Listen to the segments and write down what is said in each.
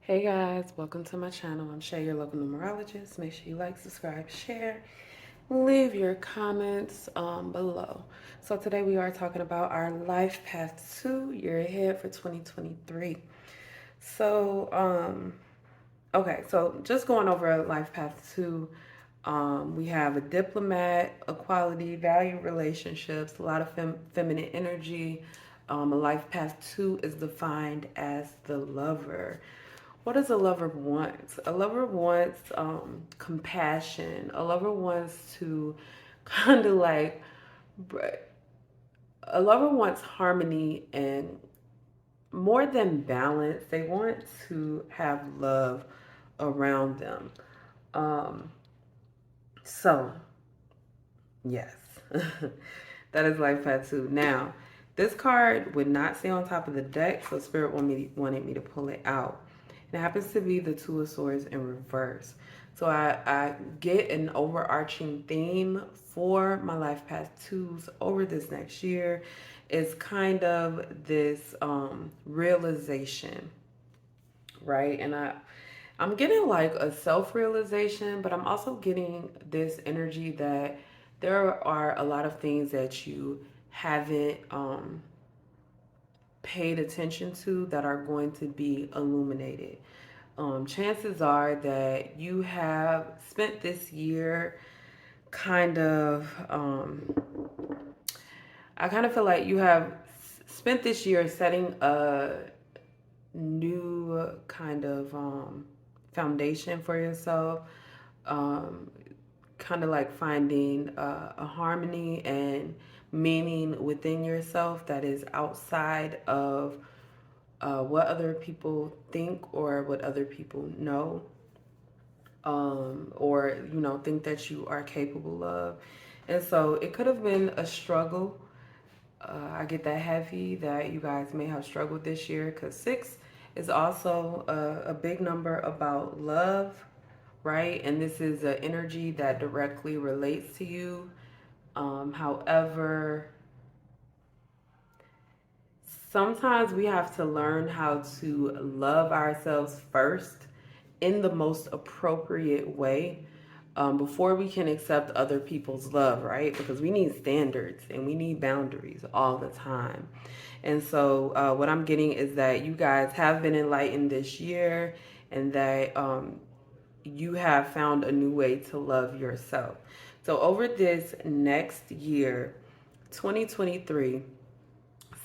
Hey guys, welcome to my channel. I'm Shay, your local numerologist. Make sure you like, subscribe, share, leave your comments below. So today we are talking about our life path 2 year ahead for 2023. So okay, so just going over life path 2. We have a diplomat, equality, value relationships, a lot of feminine energy. A life path 2 is defined as the lover. What does a lover want? A lover wants compassion. A lover wants to kind of like, a lover wants harmony and more than balance. They want to have love around them. Um, so, yes, that is life tattoo. Now, this card would not stay on top of the deck, so Spirit wanted me to pull it out. It happens to be the Two of Swords in reverse. So I get an overarching theme for my life path twos over this next year. Is kind of this realization, right? And I'm getting like a self-realization, but I'm also getting this energy that there are a lot of things that you haven't paid attention to that are going to be illuminated. Chances are that you have spent this year kind of, I kind of feel like you have spent this year setting a new kind of foundation for yourself, um, kind of like finding a harmony and meaning within yourself that is outside of what other people think or what other people know, or think that you are capable of. And so it could have been a struggle. I get that heavy that you guys may have struggled this year, because six is also a big number about love, right? And this is an energy that directly relates to you. However, sometimes we have to learn how to love ourselves first in the most appropriate way, before we can accept other people's love, right? Because we need standards and we need boundaries all the time. And so, what I'm getting is that you guys have been enlightened this year, and that you have found a new way to love yourself. So, over this next year, 2023,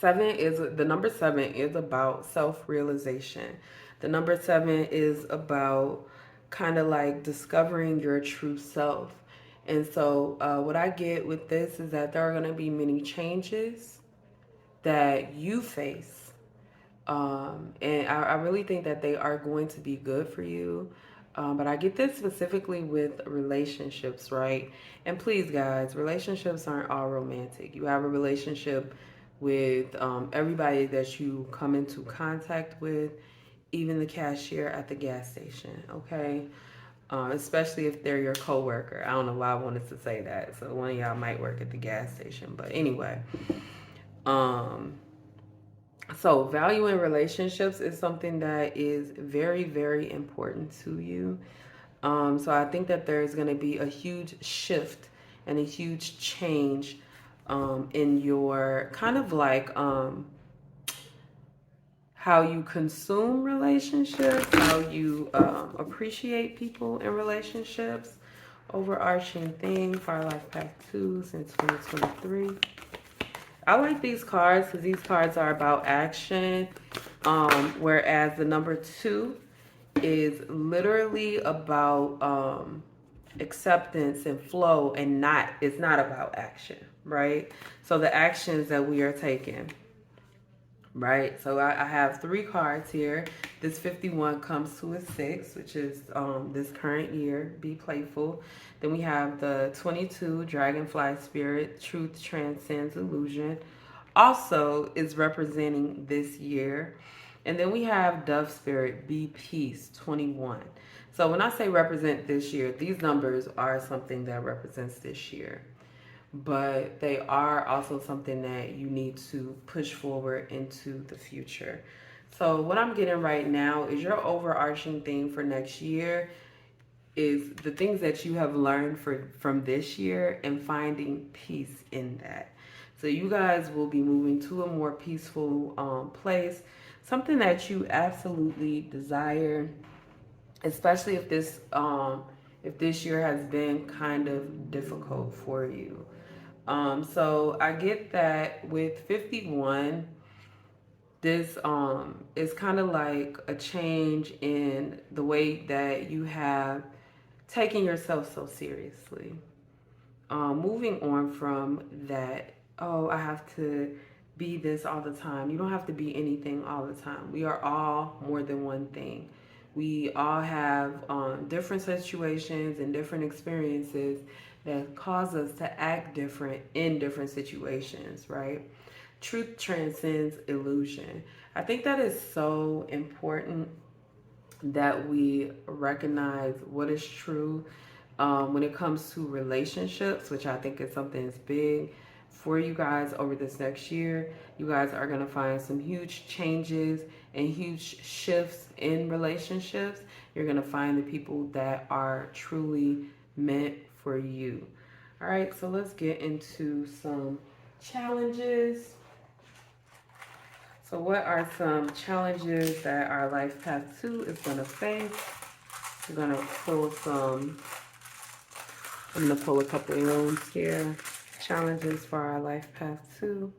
the number seven is about self-realization. The number seven is about kind of like discovering your true self. And so, what I get with this is that there are going to be many changes that you face. And I really think that they are going to be good for you. But I get this specifically with relationships, right? And please, guys, relationships aren't all romantic. You have a relationship with everybody that you come into contact with, even the cashier at the gas station, okay? Especially if they're your coworker. I don't know why I wanted to say that. So one of y'all might work at the gas station. But anyway, um, so, value in relationships is something that is very, very important to you. So, I think that there's going to be a huge shift and a huge change in your kind of like how you consume relationships, how you appreciate people in relationships. Overarching thing for our life path twos in 2023. I like these cards because these cards are about action, whereas the number two is literally about acceptance and flow, and it's not about action, right? So the actions that we are taking, right? So I have three cards here. This 51 comes to a six, which is this current year. Be playful. Then we have the 22, Dragonfly Spirit. Truth transcends illusion. Also is representing this year. And then we have Dove Spirit, Be Peace, 21. So when I say represent this year, these numbers are something that represents this year, but they are also something that you need to push forward into the future. So what I'm getting right now is your overarching thing for next year is the things that you have learned from this year and finding peace in that. So you guys will be moving to a more peaceful place, something that you absolutely desire, especially if this year has been kind of difficult for you. So I get that with 51, this is kind of like a change in the way that you have taken yourself so seriously. Moving on from that, oh, I have to be this all the time. You don't have to be anything all the time. We are all more than one thing. We all have different situations and different experiences that cause us to act different in different situations, right? Truth transcends illusion. I think that is so important that we recognize what is true when it comes to relationships, which I think is something that's big for you guys over this next year. You guys are going to find some huge changes and huge shifts in relationships. You're going to find the people that are truly meant for you. All right, so let's get into some challenges. So what are some challenges that our life path 2 is going to face? I'm going to pull some, I'm going to pull a couple rooms here. Challenges for our life path 2.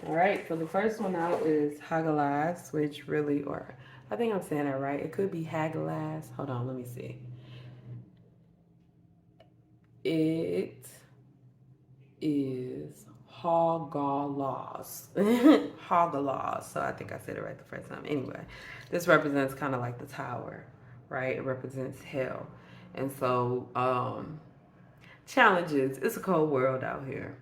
All right, so the first one out is Hagalaz, which really, or I think I'm saying that right. It could be Hagalaz. Hold on, let me see. It is Hogalaws. Hogalaws. So I think I said it right the first time. Anyway, this represents kind of like the tower, right? It represents hell. And so, challenges. It's a cold world out here.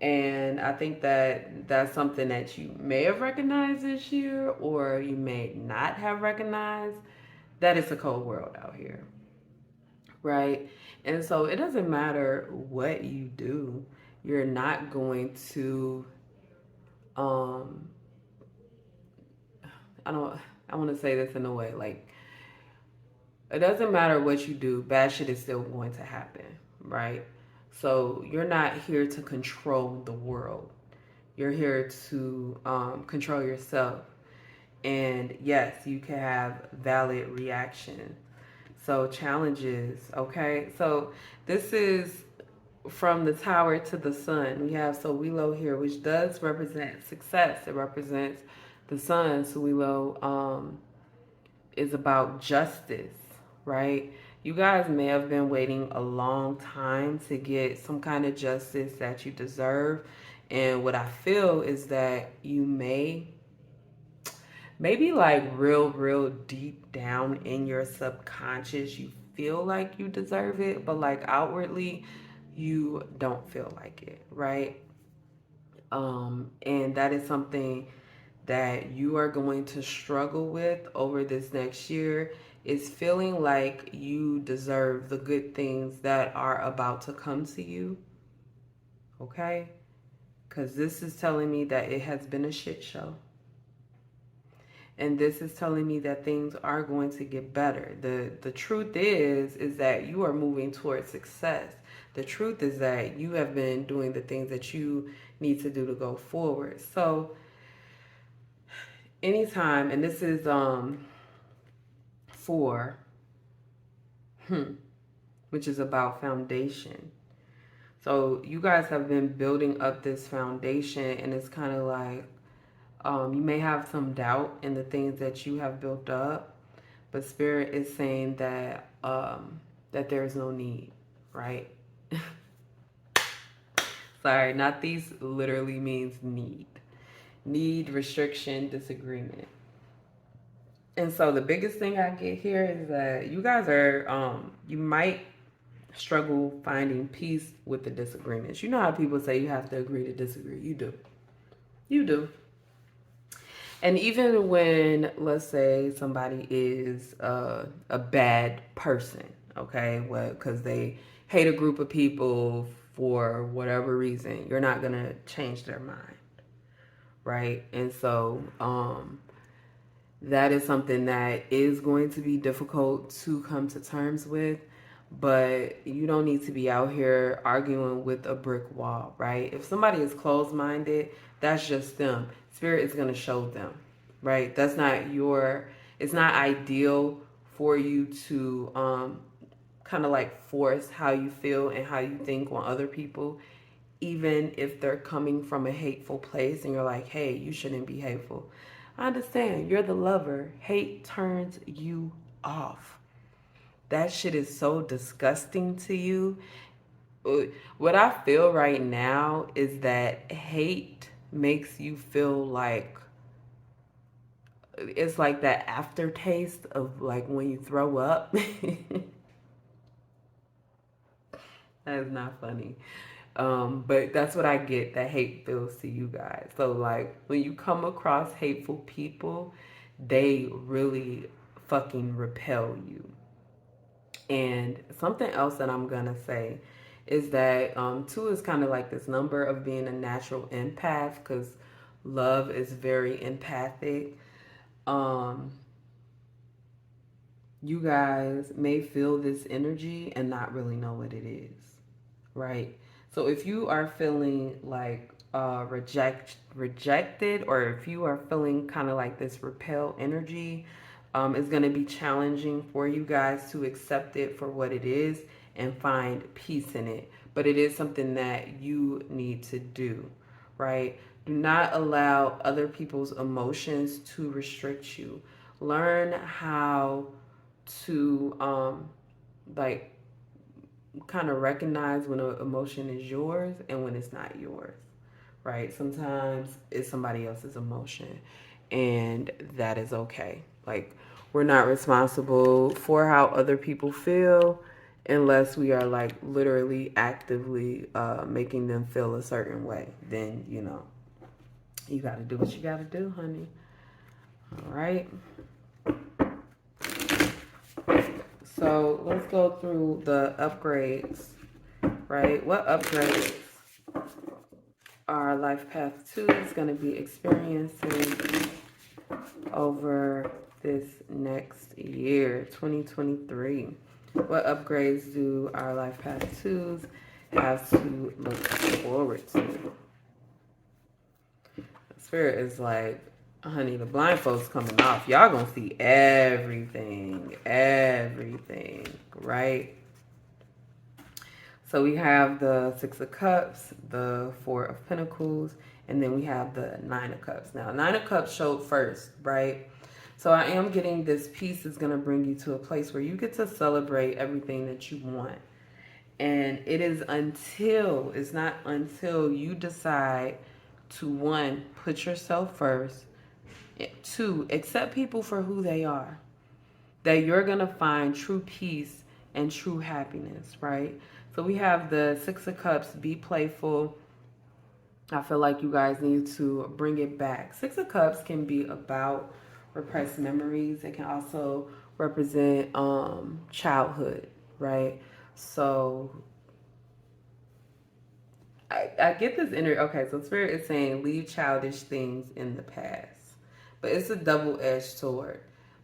And I think that that's something that you may have recognized this year or you may not have recognized that it's a cold world out here, right? And so it doesn't matter what you do, you're not going to um I don't I want to say this in a way like it doesn't matter what you do, bad shit is still going to happen, right? So you're not here to control the world. You're here to control yourself. And yes, you can have valid reaction. So challenges, okay? So this is from the tower to the sun. We have Sowilo here, which does represent success. It represents the sun. Sowilo is about justice, right? You guys may have been waiting a long time to get some kind of justice that you deserve. And what I feel is that you maybe like real deep down in your subconscious, you feel like you deserve it, but like outwardly, you don't feel like it, right? And that is something that you are going to struggle with over this next year is feeling like you deserve the good things that are about to come to you, okay? Because this is telling me that it has been a shit show. And this is telling me that things are going to get better. The truth is that you are moving towards success. The truth is that you have been doing the things that you need to do to go forward. So anytime, and this is four, which is about foundation. So you guys have been building up this foundation, and it's kind of like you may have some doubt in the things that you have built up, but Spirit is saying that that there is no need, right? Sorry, not these literally means need. Need, restriction, disagreement. And so the biggest thing I get here is that you guys are, you might struggle finding peace with the disagreements. You know how people say you have to agree to disagree. You do. You do. And even when, let's say, somebody is a bad person, okay, well, because they hate a group of people for whatever reason, you're not going to change their mind, right? And so that is something that is going to be difficult to come to terms with, but you don't need to be out here arguing with a brick wall, right? If somebody is closed minded, that's just them. Spirit is going to show them, right? That's not your, it's not ideal for you to kind of like force how you feel and how you think on other people, even if they're coming from a hateful place and you're like, hey, you shouldn't be hateful. I understand. You're the lover. Hate turns you off. That shit is so disgusting to you. What I feel right now is that hate makes you feel like it's like that aftertaste of like when you throw up. That is not funny. But that's what I get that hate feels to you guys. So, like, when you come across hateful people, they really fucking repel you. And something else that I'm gonna say is that two is kind of like this number of being a natural empath because love is very empathic. Um, you guys may feel this energy and not really know what it is, right? So if you are feeling like rejected, or if you are feeling kind of like this repel energy, it's going to be challenging for you guys to accept it for what it is and find peace in it. But it is something that you need to do, right? Do not allow other people's emotions to restrict you. Learn how to like kind of recognize when an emotion is yours and when it's not yours, right? Sometimes it's somebody else's emotion, and that is okay. Like, we're not responsible for how other people feel unless we are like literally actively making them feel a certain way. Then, you got to do what you got to do, honey. All right. So let's go through the upgrades, right? What upgrades our life path 2 is going to be experiencing over this next year, 2023? What upgrades do our life path 2s have to look forward to? Spirit is like, honey, the blindfold's coming off. Y'all gonna see everything, right? So we have the Six of Cups, the Four of Pentacles, and then we have the Nine of Cups. Now, Nine of Cups showed first, right? So I am getting this piece is going to bring you to a place where you get to celebrate everything that you want. And it's not until you decide to, one, put yourself first, two, accept people for who they are, that you're going to find true peace and true happiness, right? So we have the Six of Cups, be playful. I feel like you guys need to bring it back. Six of Cups can be about repressed memories. It can also represent childhood, right? So I get this energy. Okay, so Spirit is saying leave childish things in the past. But it's a double-edged sword,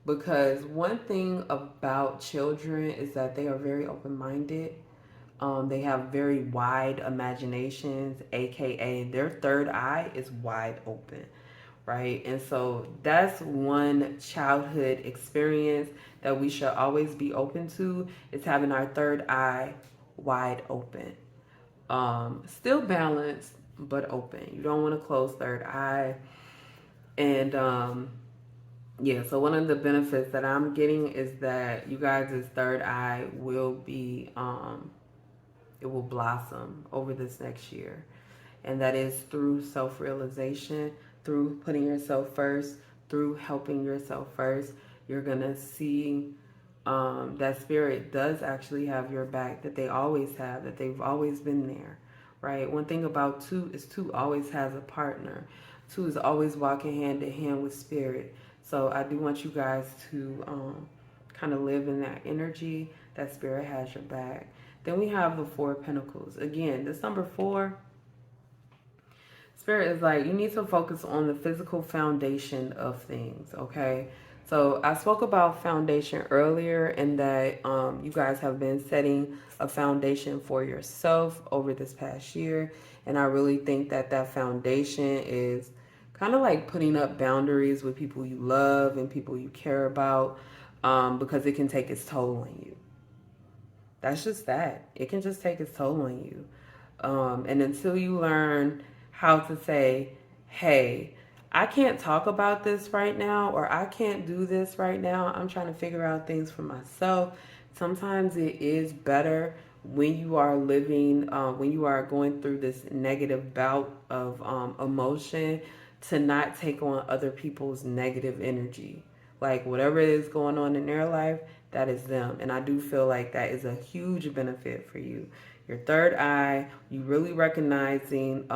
because one thing about children is that they are very open-minded. They have very wide imaginations, aka their third eye is wide open, right? And so that's one childhood experience that we should always be open to, is having our third eye wide open. Still balanced, but open. You don't want to close third eye. And yeah, so one of the benefits that I'm getting is that you guys' third eye will be it will blossom over this next year. And that is through self-realization, through putting yourself first, through helping yourself first. You're going to see that Spirit does actually have your back, that they always have, that they've always been there, right? One thing about two is two always has a partner. Two is always walking hand in hand with Spirit. So I do want you guys to kind of live in that energy that Spirit has your back. Then we have the Four of Pentacles. Again, this number 4, Spirit is like, you need to focus on the physical foundation of things, okay? So I spoke about foundation earlier, and that you guys have been setting a foundation for yourself over this past year. And I really think that that foundation is kind of like putting up boundaries with people you love and people you care about, because it can take its toll on you. That's just that. It can just take its toll on you. And until you learn how to say, hey, I can't talk about this right now, or I can't do this right now, I'm trying to figure out things for myself. Sometimes it is better when you are living, when you are going through this negative bout of emotion, to not take on other people's negative energy. Like whatever is going on in their life, that is them. And I do feel like that is a huge benefit for you. Your third eye, you really recognizing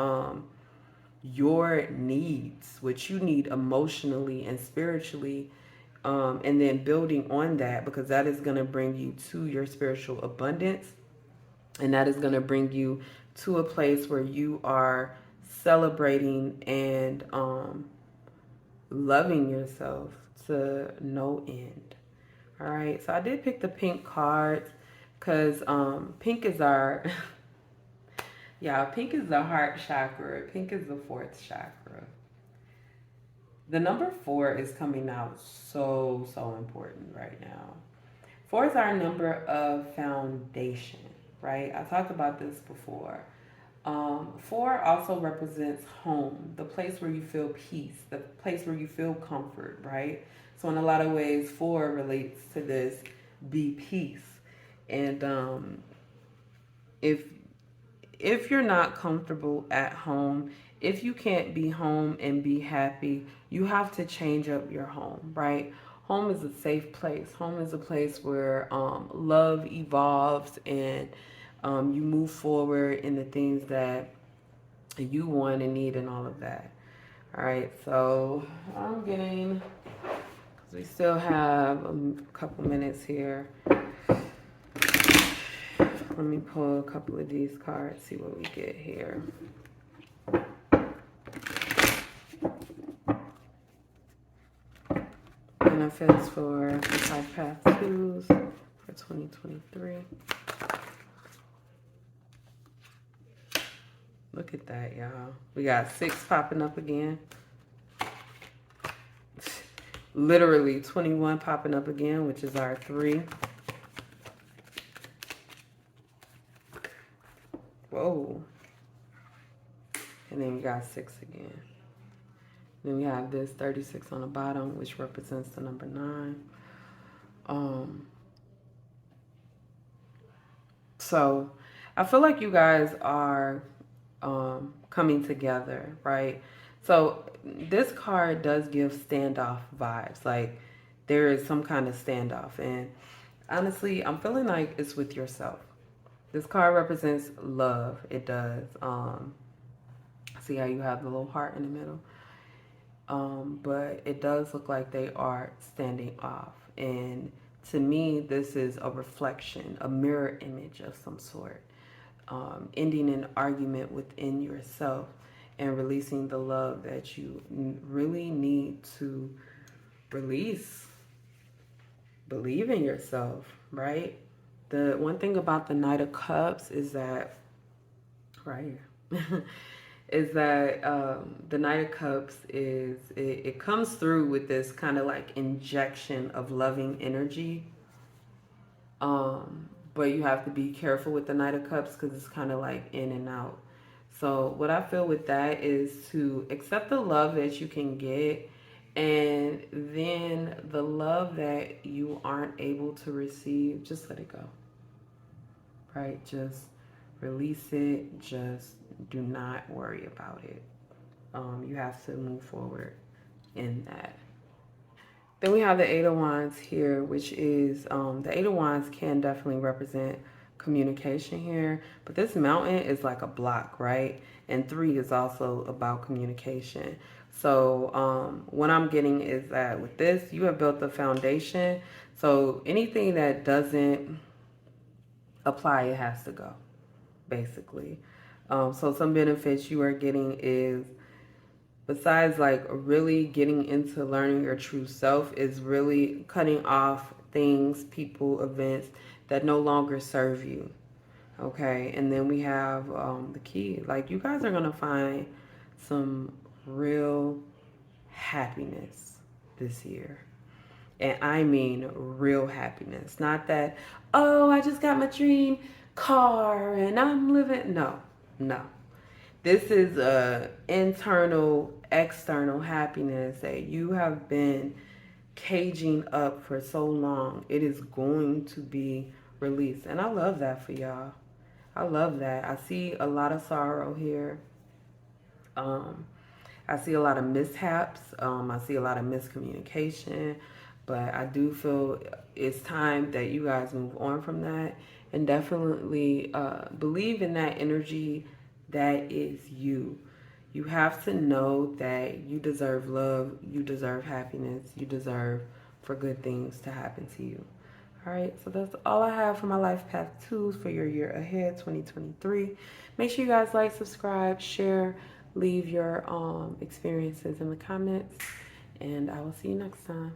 your needs, what you need emotionally and spiritually, and then building on that, because that is going to bring you to your spiritual abundance, and that is going to bring you to a place where you are celebrating and loving yourself to no end. All right, so I did pick the pink cards because pink is our yeah, pink is the heart chakra. Pink is the fourth chakra. The number four is coming out so important right now. Four is our number of foundation, right? I talked about this before. Four also represents home, the place where you feel peace, the place where you feel comfort, right? So in a lot of ways, four relates to this, be peace. And if if you're not comfortable at home, if you can't be home and be happy, you have to change up your home, right? Home is a safe place. Home is a place where love evolves, and you move forward in the things that you want and need and all of that. All right, so I'm getting, because we still have a couple minutes here. Let me pull a couple of these cards, see what we get here. Benefits for the Five Path Twos for 2023. Look at that, y'all. We got 6 popping up again. Literally 21 popping up again, which is our 3. Whoa. And then we got 6 again. Then we have this 36 on the bottom, which represents the number 9. So I feel like you guys are coming together, right? So this card does give standoff vibes. Like there is some kind of standoff. And honestly, I'm feeling like it's with yourself. This card represents love. It does. See how you have the little heart in the middle? But it does look like they are standing off. And to me, this is a reflection, a mirror image of some sort. Ending an argument within yourself and releasing the love that you really need to release. Believe in yourself, right? The one thing about the Knight of Cups is that, right here, is that the Knight of Cups is, it comes through with this kind of like injection of loving energy. But you have to be careful with the Knight of Cups because it's kind of like in and out. So what I feel with that is to accept the love that you can get, and then the love that you aren't able to receive, just let it go. Right? Just release it. Just do not worry about it. You have to move forward in that. Then we have the Eight of Wands here, which is, the Eight of Wands can definitely represent communication here. But this mountain is like a block, right? And 3 is also about communication. So what I'm getting is that with this, you have built the foundation. So anything that doesn't apply, it has to go, basically. So some benefits you are getting is besides like really getting into learning your true self, is really cutting off things, people, events that no longer serve you. Okay, and then we have the key. Like, you guys are gonna find some real happiness this year. And I mean real happiness. Not that, oh, I just got my dream car and I'm living. No, no. This is a internal, external happiness that you have been caging up for so long. It is going to be released. And I love that for y'all. I love that. I see a lot of sorrow here. Um, I see a lot of mishaps. I see a lot of miscommunication. But I do feel it's time that you guys move on from that and definitely believe in that energy that is you. You have to know that you deserve love, you deserve happiness, you deserve for good things to happen to you. All right, so that's all I have for my life path tools for your year ahead, 2023. Make sure you guys like, subscribe, share, leave your experiences in the comments, and I will see you next time.